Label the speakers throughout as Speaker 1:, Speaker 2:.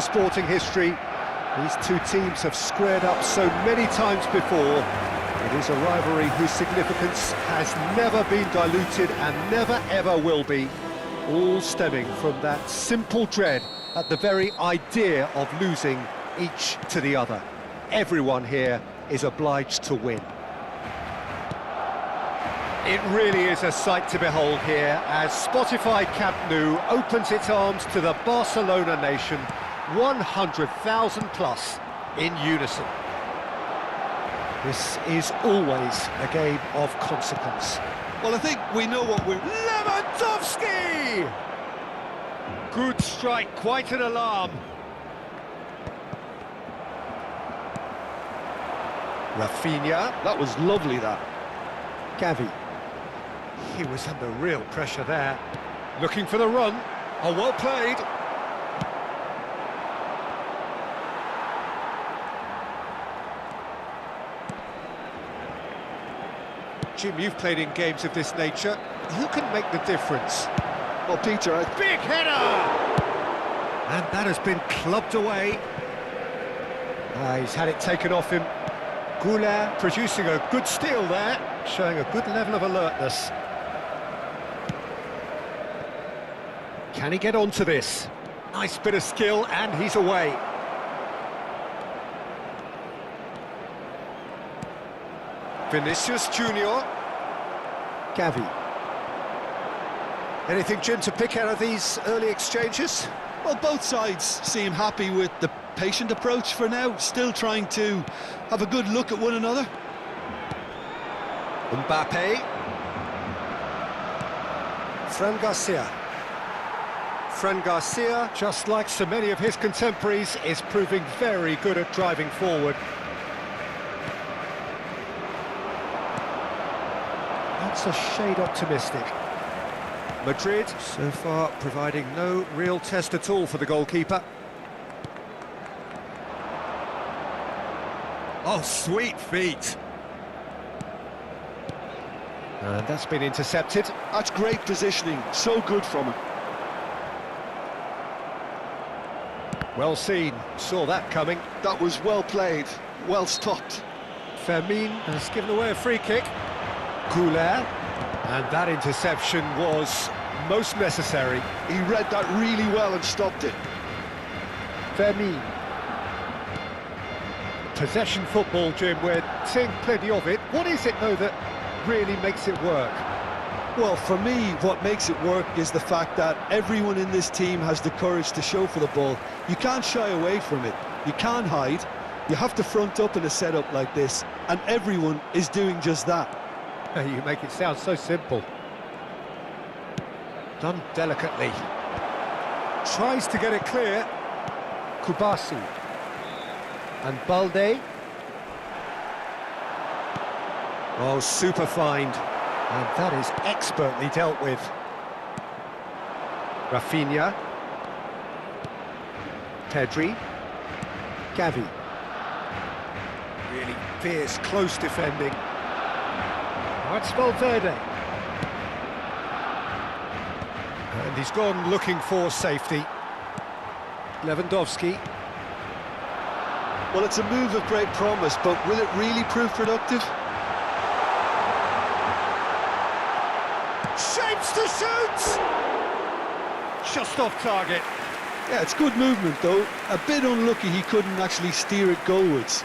Speaker 1: sporting history. These two teams have squared up so many times before. It is a rivalry whose significance has never been diluted and never ever will be, all stemming from that simple dread at the very idea of losing each to the other. Everyone here is obliged to win. It really is a sight to behold here as Spotify Camp Nou opens its arms to the Barcelona nation, 100,000 plus in unison. This is always a game of consequence.
Speaker 2: Well, I think we know what we're...
Speaker 1: Lewandowski! Good strike, quite an alarm. Rafinha.
Speaker 2: That was lovely, that.
Speaker 1: Gavi. He was under real pressure there. Looking for the run. Oh, well played. Jim, you've played in games of this nature. Who can make the difference?
Speaker 2: Well, Peter,
Speaker 1: Big header! And that has been clubbed away. He's had it taken off him. Goulart producing a good steal there, showing a good level of alertness. Can he get onto this? Nice bit of skill, and he's away. Vinicius Junior. Gavi. Anything, Jim, to pick out of these early exchanges?
Speaker 2: well, both sides seem happy with the patient approach for now, still trying to have a good look at one another.
Speaker 1: Mbappe. Fran Garcia, just like so many of his contemporaries, is proving very good at driving forward. That's a shade optimistic. Madrid, so far, providing no real test at all for the goalkeeper. Oh, sweet feet. And that's been intercepted.
Speaker 2: That's great positioning, so good from him.
Speaker 1: Well seen, saw that coming.
Speaker 2: That was well played, well stopped.
Speaker 1: Fermin has given away a free kick. Goulart, and that interception was most necessary.
Speaker 2: He read that really well and stopped it.
Speaker 1: Fermin. Possession football, Jim, we're seeing plenty of it. What is it, though, that really makes it work?
Speaker 2: Well, for me, what makes it work is the fact that everyone in this team has the courage to show for the ball. You can't shy away from it. You can't hide. You have to front up in a setup like this, and everyone is doing just that.
Speaker 1: You make it sound so simple. Done delicately. Tries to get it clear. Kubasi. And Balde. Oh, super find. And that is expertly dealt with. Rafinha. Pedri. Gavi. Really fierce, close defending. Now it's Valverde. And he's gone looking for safety. Lewandowski.
Speaker 2: Well, it's a move of great promise, but will it really prove productive?
Speaker 1: Shapes to shoot! Just off target.
Speaker 2: Yeah, it's good movement, though. A bit unlucky he couldn't actually steer it goalwards.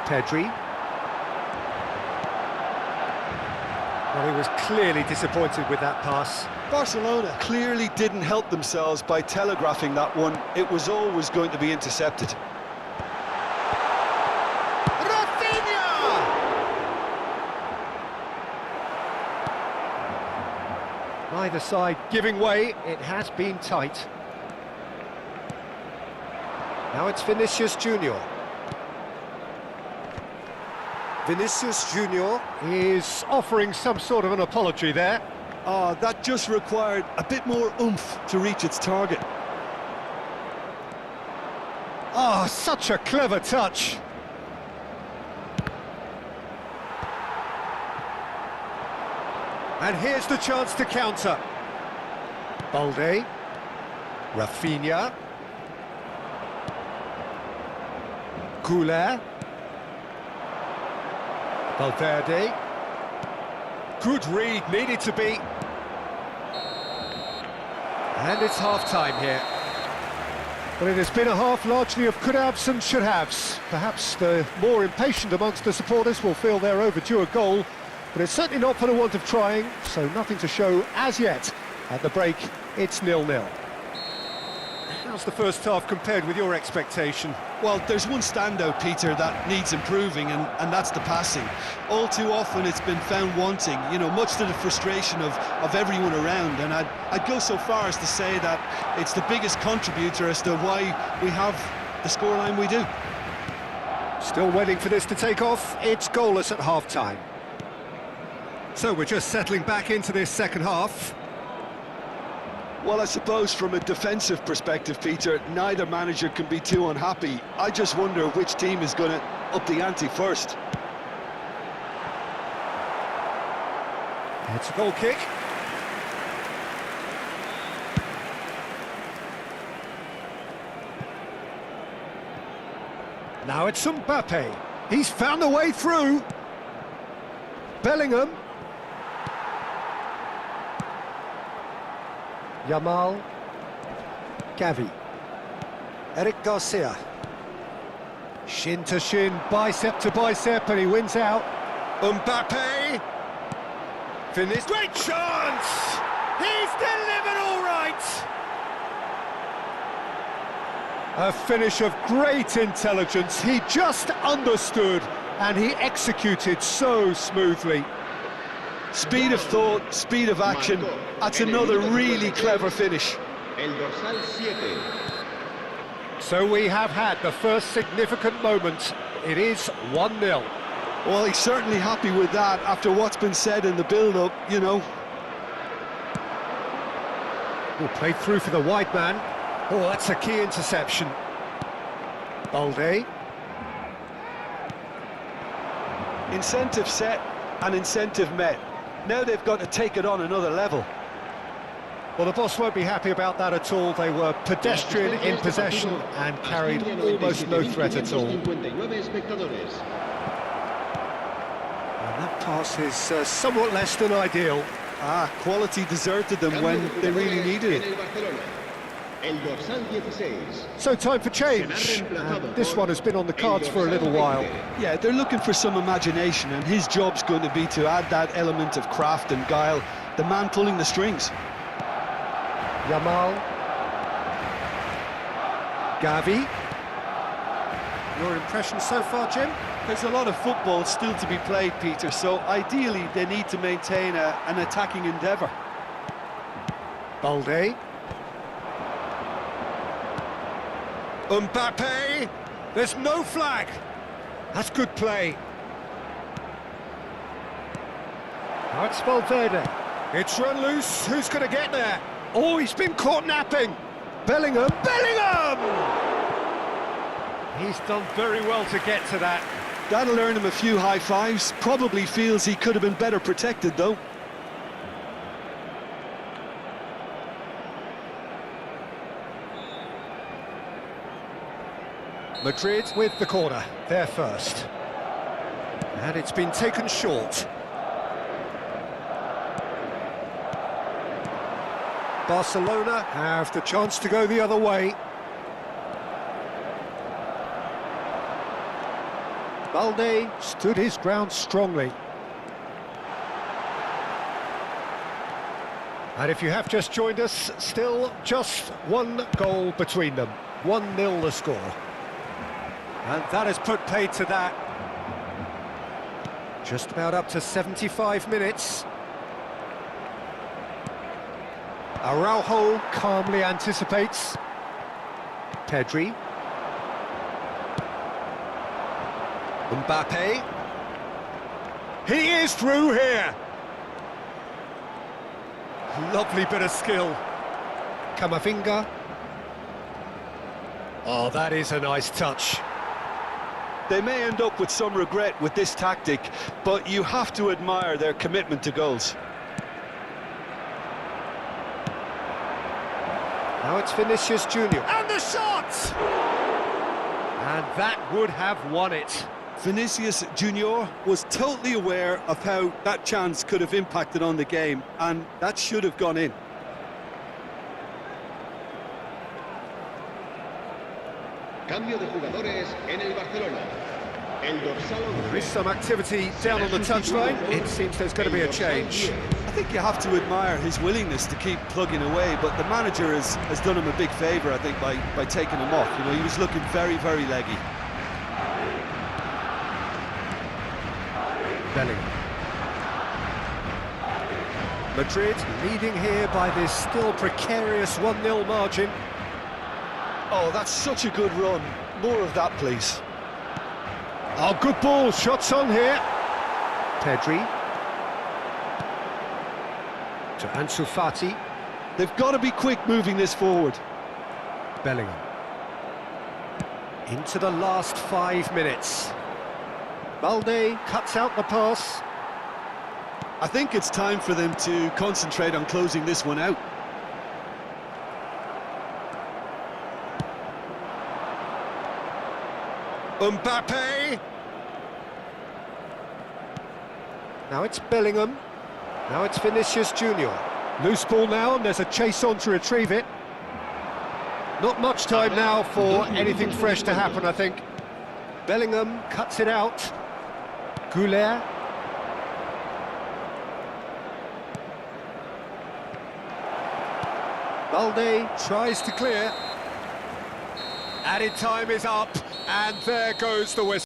Speaker 1: Pedri. Well, he was clearly disappointed with that pass.
Speaker 2: Barcelona clearly didn't help themselves by telegraphing that one. It was always going to be intercepted.
Speaker 1: Rafinha! Neither side giving way. It has been tight. Now it's Vinicius Junior. Vinicius Junior is offering some sort of an apology there.
Speaker 2: That just required a bit more oomph to reach its target.
Speaker 1: Oh, such a clever touch. And here's the chance to counter. Balde. Rafinha. Couler. Valverde. Good read, needed to be. And it's half-time here. Well, it has been a half largely of could-haves and should-haves. Perhaps the more impatient amongst the supporters will feel they're overdue a goal, but it's certainly not for the want of trying, so nothing to show as yet. At the break, it's 0-0. How's the first half compared with your expectation?
Speaker 2: Well, there's one standout, Peter, that needs improving, and that's the passing. All too often it's been found wanting, you know, much to the frustration of everyone around, and I'd go so far as to say that it's the biggest contributor as to why we have the scoreline we do.
Speaker 1: Still waiting for this to take off. It's goalless at half-time. So we're just settling back into this second half.
Speaker 2: Well, I suppose from a defensive perspective, Peter, neither manager can be too unhappy. I just wonder which team is going to up the ante first.
Speaker 1: It's a goal kick. Now it's Mbappe. He's found a way through. Bellingham. Yamal. Gavi. Eric Garcia. Shin to shin, bicep to bicep, and he wins out. Mbappe. Finished. Great chance! He's delivered all right! A finish of great intelligence. He just understood, and he executed so smoothly.
Speaker 2: Speed of thought, speed of action. That's another really clever finish.
Speaker 1: So we have had the first significant moment. It is 1-0.
Speaker 2: Well, he's certainly happy with that after what's been said in the build-up, you know.
Speaker 1: Oh, played through for the wide man. Oh, that's a key interception. Balde.
Speaker 2: Incentive set and incentive met. Now they've got to take it on another level.
Speaker 1: Well, the boss won't be happy about that at all. They were pedestrian in possession and carried almost no threat at all. And that pass is somewhat less than ideal.
Speaker 2: Quality deserted them when they really needed it.
Speaker 1: So time for change. And this one has been on the cards for a little while.
Speaker 2: Yeah, they're looking for some imagination, and his job's going to be to add that element of craft and guile, the man pulling the strings.
Speaker 1: Yamal. Gavi. Your impression so far, Jim?
Speaker 2: There's a lot of football still to be played, Peter, so ideally they need to maintain an attacking endeavour.
Speaker 1: Balde. Mbappe! There's no flag! That's good play. Now it's Valverde. It's run loose. Who's going to get there? Oh, he's been caught napping. Bellingham. Bellingham! He's done very well to get to that.
Speaker 2: That'll earn him a few high fives. Probably feels he could have been better protected, though.
Speaker 1: Madrid with the corner, there first. And it's been taken short. Barcelona have the chance to go the other way. Balde stood his ground strongly. And if you have just joined us, still just one goal between them. 1-0 the score. And that has put paid to that. Just about up to 75 minutes. Araujo calmly anticipates. Pedri. Mbappe. He is through here. Lovely bit of skill. Camavinga. Oh, that is a nice touch.
Speaker 2: They may end up with some regret with this tactic, but you have to admire their commitment to goals.
Speaker 1: Now it's Vinicius Junior. And the shot! And that would have won it.
Speaker 2: Vinicius Junior was totally aware of how that chance could have impacted on the game, and that should have gone in.
Speaker 3: Cambio de jugadores en el Barcelona. El dorsal 11.
Speaker 1: There is some activity down on the touchline. It seems there's going to be a change.
Speaker 2: I think you have to admire his willingness to keep plugging away, but the manager has done him a big favour, I think, by taking him off. You know, he was looking very, very leggy.
Speaker 1: Bellingham. Madrid leading here by this still precarious 1-0 margin.
Speaker 2: Oh, that's such a good run. More of that, please.
Speaker 1: Oh, good ball. Shots on here. Pedri. To Ansu Fati.
Speaker 2: They've got to be quick moving this forward.
Speaker 1: Bellingham. Into the last 5 minutes. Balde cuts out the pass.
Speaker 2: I think it's time for them to concentrate on closing this one out.
Speaker 1: Mbappe. Now it's Bellingham. Now it's Vinicius Junior. Loose ball now, and there's a chase on to retrieve it. Not much time now for anything fresh to happen, I think. Bellingham cuts it out. Goulet. Balde tries to clear. Added time is up, and there goes the whistle.